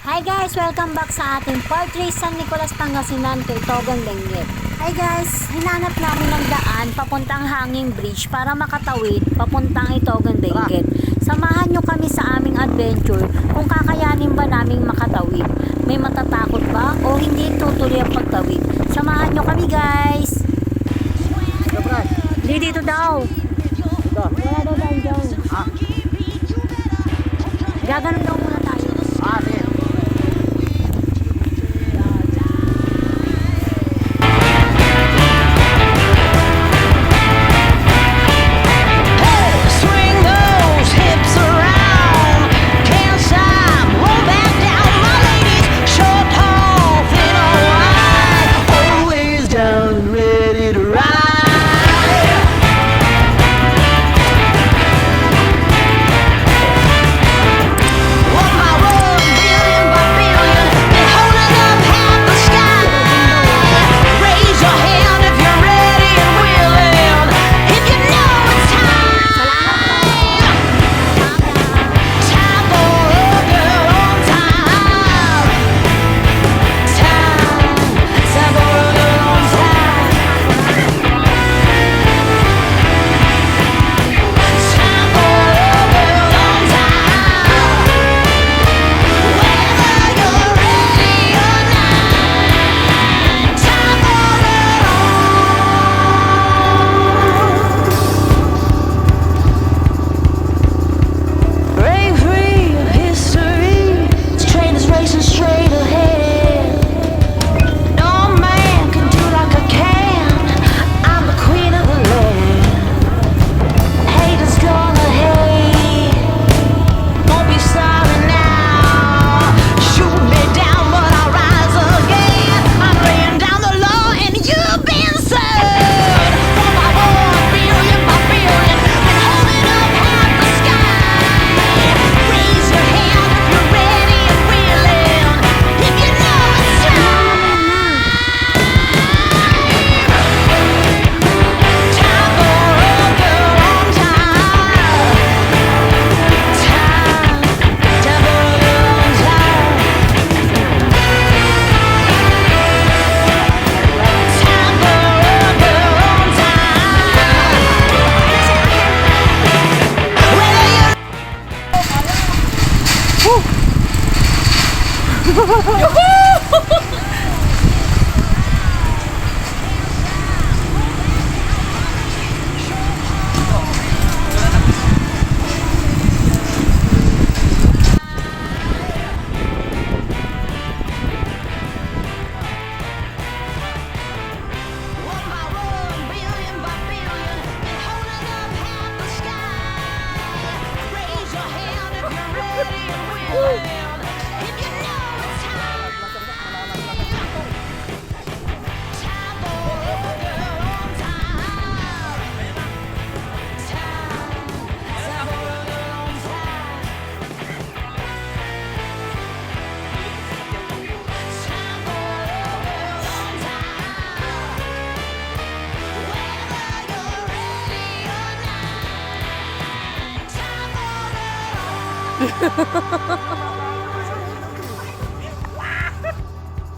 Hi guys! Welcome back sa ating part 3 San Nicolas, Pangasinan kay Togang Benguet. Hi guys! Hinanap namin ng daan papuntang Hanging Bridge para makatawid papuntang Itogang Benguet. Samahan nyo kami sa aming adventure kung kakayanin ba naming makatawid. May matatakot ba o hindi tutuloy ang pagtawid? Samahan nyo kami guys! Hindi dito daw. Wala daw daan dyan. Gaganon daw muna tayo. Sige.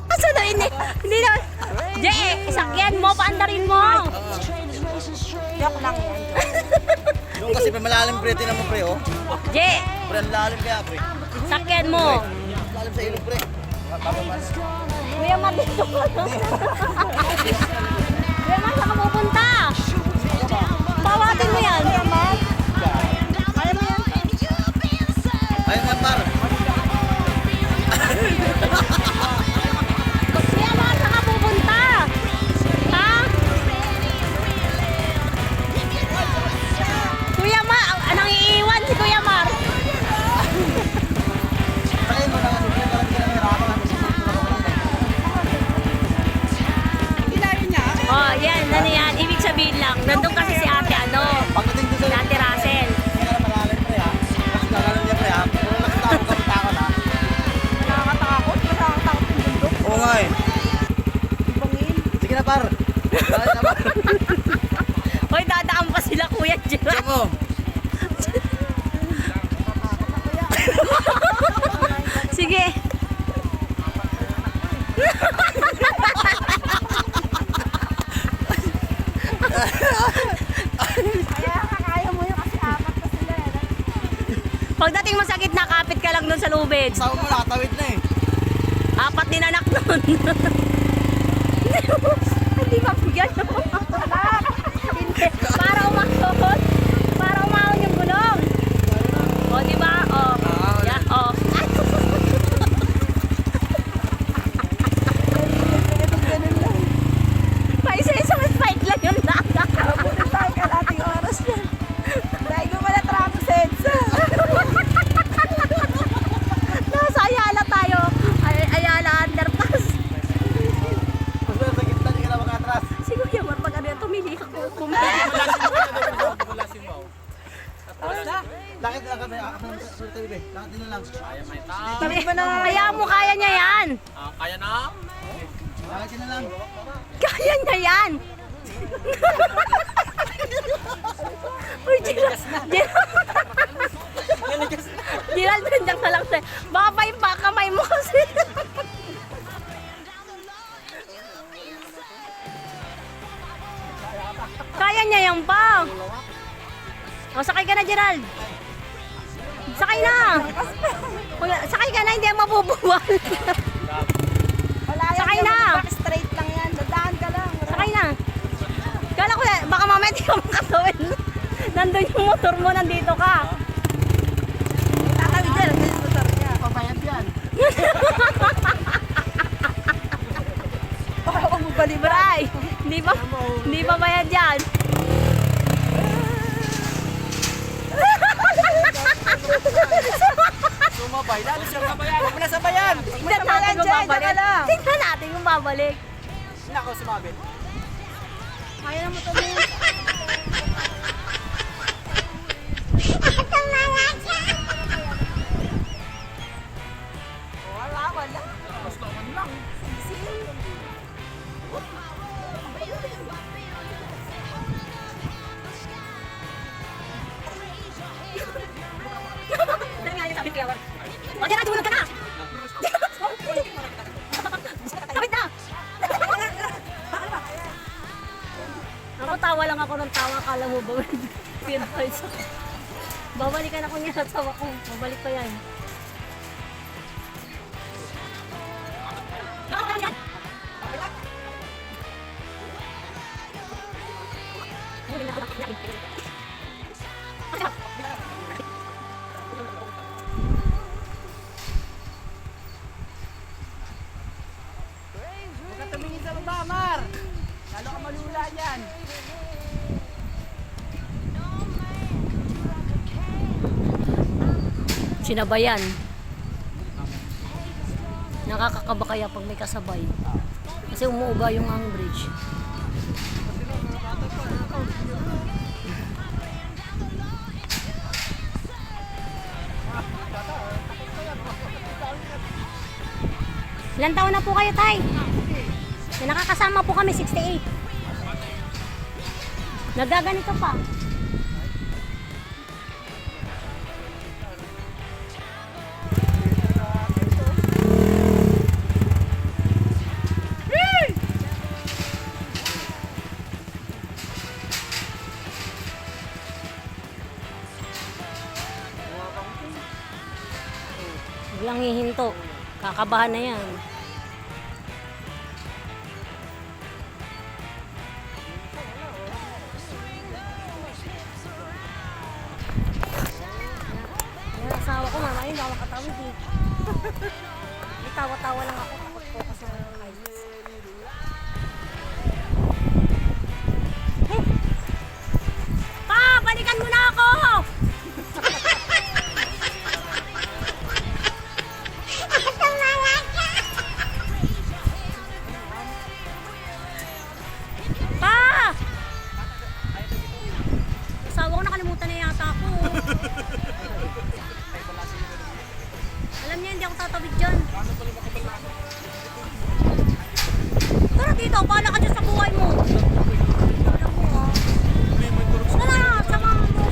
Asa na ini? Hindi na. Jay, isakyan mo, paandarin mo. Joke lang yan. Doon kasi malalim pre, tinan mo pre, oh. Jay, Pre, ang lalim kaya pre. sakyan mo. Lalim sa ilog pre. Kuya Mar, dito ka. Kuya Mar, saan ka pupunta? Pawatin mo yan. Kuya Mar. Ayun nga par. Kuya Mar, saan ka pupunta? Ha? Kuya Mar, anong iiwan si Kuya Mar? Pakain mo na kasi pre, parang hindi na nahirapan ako sa pagpunta ko kanina. Diyan mo. Sige. Kaya kaya mo yun kasi apat na sila. Pagdating mo sa gitna, kapit ka lang dun sa lubid. Sawa mo nakatawid na eh. Apat din anak nun. Hindi mabigyan mo. Hindi. Para umahon. Para umahon yung gulong. O, di ba? O. Yan, o. Paisa-isang fight lang yung data. Mabuti tayo kalating oras yan. Dahil ko pala traffic sense. Nasa Ayala tayo. Ayala underpass. Basta sa gitna, di ka na makatras. Si Kuya Mar, pag ano yan, tumili ako. Kumili. Lakad lang kami. Surta yun eh. Lakad din na lang. Kaya mo, kaya niya yan. Kaya na? Lakad ka na lang. Kaya niya yan. Uy, Gerald. Gerald, nandiyan ka lang sa'yo. Baka pa yung kamay mo kasi. Kaya niya yan pa. O, sakay ka na, Gerald. Sakay na. Kuya, sakay ka na, hindi ang mabubuwal. Wala yan. Sakay na. Back straight lang yan. Dadaan ka lang. Sakay na. Kala ko, baka mamaya di ka makatawin. Nandun yung motor mo, nandito ka. Tatawid yan. Ang motor niya. Papayad yan. Baka ako magbaliba. Bray, hindi pa bayad yan. Sumabay. Lalo siya sabayan. Huwag mo na sabayan. Tingnan natin kung dyan, babalik. dyan ka lang. Tingnan natin kung babalik. Nako, sumabit. Kaya na motor niya. Wala. O, Gerald, tulog ka na! Kapit na! Ako, tawa lang ako ng tawa. Akala mo ba? Babalikan ako niya sa tawa ko. Babalik pa yan. Huwag ka tumingin sa baba, Mar. Lalo ka malula yan. Sinabayan. Nakakakaba kaya pag may kasabay. Kasi umuuga yung ang bridge. Ilan taon na po kayo, Tay? Nakakasama po kami, 68. Nagaganito pa. Biglang hihinto. Kakabahan na yan. Yung asawa ko, mama, yun, baka makatawid eh. Hindi, tawa-tawa lang ako. Takot po kasi ng heights. Hey! Pa! Balikan mo na ako! Pa! Asawa ko, nakalimutan na yata ako. Alam niya, hindi ako tatawid dyan. Tara dito, bahala ka dyan sa buhay mo. Alam mo, ha? Tara, sama mo.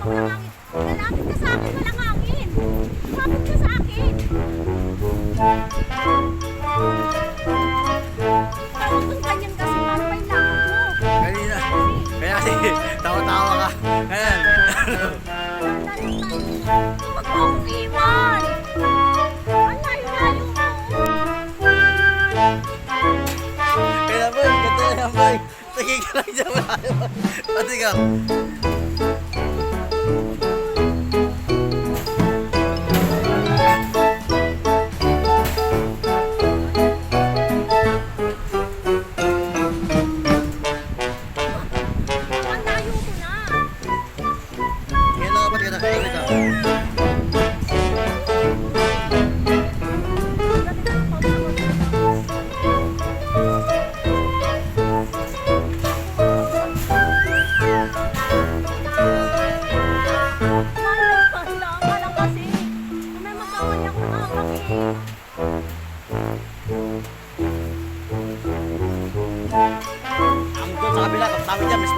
walang hangin. Lalapit ka sa akin, walang hangin. Lumapit ka sa akin. Huwag kang ganyan kasi, ano ba yung lakad mo? Kanina. Kaya kasi, tawa-tawa ka. Ayan. Huwag mo akong iwan. Ang layo-layo mo. Kaya boy, ganda na yan boy. Sige ka lang dyan. Pati ka. Ang layo ko na. Kaya lang kapag kita ka. Mahal ka lang kasi. May magkawali ako ng habang eh. Ang doon sa kabila, sabi dyan, mas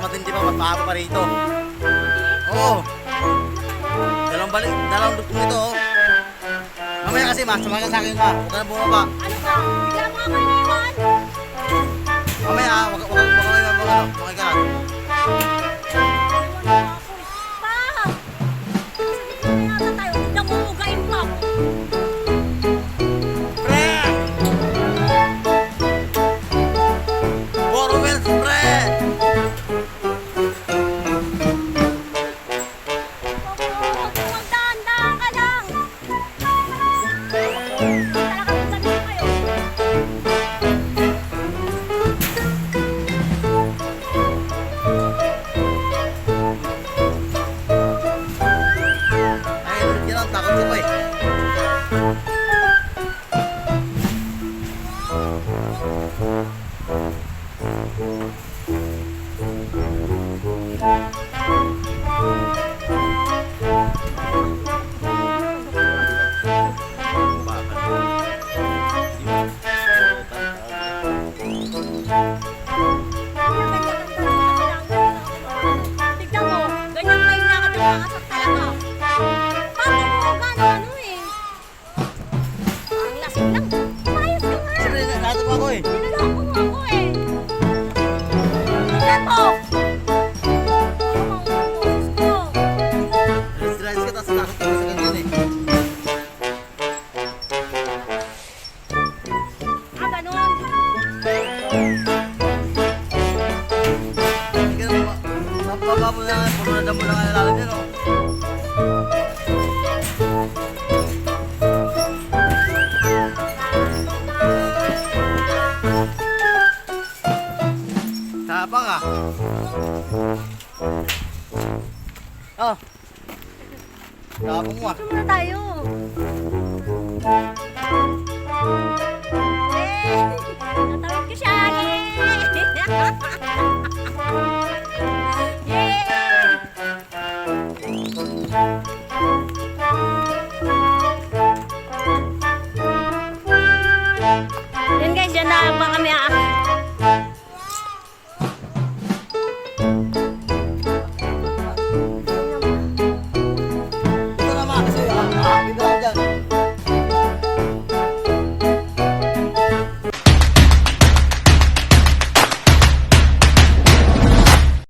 matindi pa, mas mahaba pa rito. Oo. Dalawang dugtong nito, oh. Mamaya kasi, ma, sumagal sa akin, ma. Huwag ka na bumaba. Ano ka? Bigla mo ako iniwan. Mamaya, huwag ka na, okay ka lang. Pa! Nasa gitna na yata tayo. Tignan mo, ugain pa ako. Pre! Borwells, pre! Magdahan-dahan ka lang. Talagang ganito kayo. Ay, yun ang takot ko pa eh. Tignan mo, ganyan pa yung lakad ng mga sa talaga. Paano mo gano'n ano eh? Ang lasing lang. Mayos ka nga. Siyempre, nato pa ako eh. Niloloko mo ako eh. Tignan mo. Ang boses ko. Stress ka, tapos takot ka sa ganyan eh. Ah, ganun. Hindi ka na mapapaba mo na, puro na damo lang ang lalim yun, oh. Tapang ah. Oh. Tapang mo ah. Ito muna tayo. Eh, natawid ko siya. Yay! Yay!